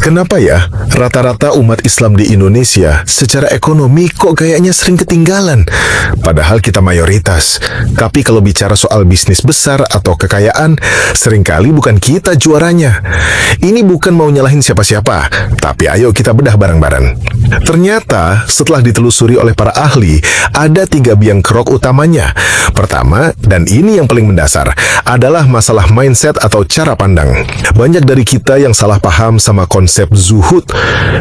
Kenapa ya rata-rata umat Islam di Indonesia secara ekonomi kok kayaknya sering ketinggalan? Padahal kita mayoritas. Tapi kalau bicara soal bisnis besar atau kekayaan, seringkali bukan kita juaranya. Ini bukan mau nyalahin siapa-siapa, tapi ayo kita bedah bareng-bareng. Ternyata setelah ditelusuri oleh para ahli, ada 3 biang kerok utamanya. Pertama, dan ini yang paling mendasar, adalah masalah mindset atau cara pandang. Banyak dari kita yang salah paham sama konsep zuhud.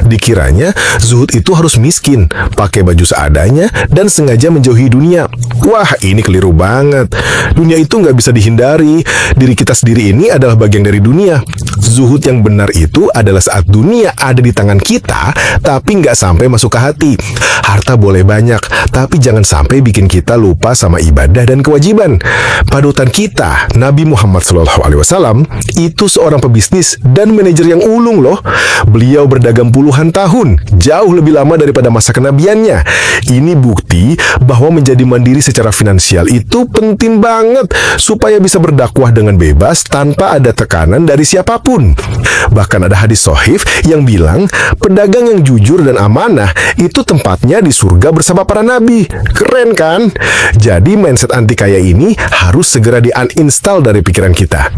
Dikiranya zuhud itu harus miskin, pakai baju seadanya, dan sengaja menjauhi dunia. Wah, ini keliru banget. Dunia itu nggak bisa dihindari. Diri kita sendiri ini adalah bagian dari dunia. Zuhud yang benar itu adalah saat dunia ada di tangan kita, tapi nggak sampai masuk ke hati. Harta boleh banyak, tapi jangan sampai bikin kita lupa sama ibadah dan kewajiban. Panutan kita, Nabi Muhammad SAW, itu seorang pebisnis dan manajer yang ulung loh. Beliau berdagang puluhan tahun, jauh lebih lama daripada masa kenabiannya. Ini bukti bahwa menjadi mandiri secara finansial itu penting banget supaya bisa berdakwah dengan bebas tanpa ada tekanan dari siapapun. Bahkan ada hadis sahih yang bilang, pedagang yang jujur dan amanah itu tempatnya di surga bersama para nabi. Keren kan? Jadi mindset anti kaya ini harus segera di-uninstall dari pikiran kita.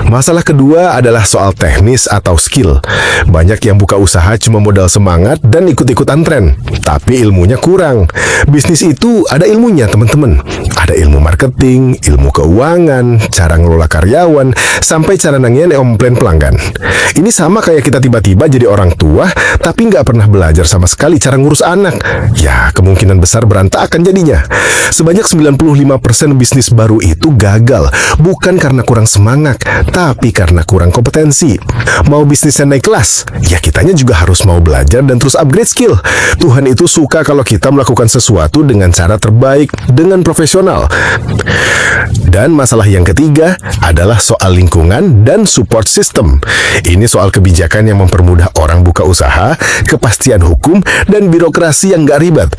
Masalah kedua adalah soal teknis atau skill. Banyak yang buka usaha cuma modal semangat dan ikut-ikutan tren, tapi ilmunya kurang. Bisnis itu ada ilmunya, teman-teman. Ada ilmu marketing, ilmu keuangan, cara ngelola karyawan, sampai cara nanyain komplain pelanggan. Ini sama kayak kita tiba-tiba jadi orang tua, tapi nggak pernah belajar sama sekali cara ngurus anak. Ya, kemungkinan besar berantakan jadinya. Sebanyak 95% bisnis baru itu gagal, bukan karena kurang semangat, tapi karena kurang kompetensi. Mau bisnisnya naik kelas, ya kitanya juga harus mau belajar dan terus upgrade skill. Tuhan itu suka kalau kita melakukan sesuatu dengan cara terbaik, dengan profesional. Dan masalah yang ketiga adalah soal lingkungan dan support system. Ini soal kebijakan yang mempermudah orang buka usaha, kepastian hukum, dan birokrasi yang nggak ribet.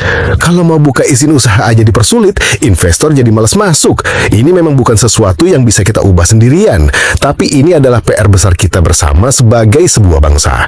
Kalau mau buka izin usaha aja dipersulit, investor jadi malas masuk. Ini memang bukan sesuatu yang bisa kita ubah sendirian, tapi ini adalah PR besar kita bersama sebagai sebuah bangsa.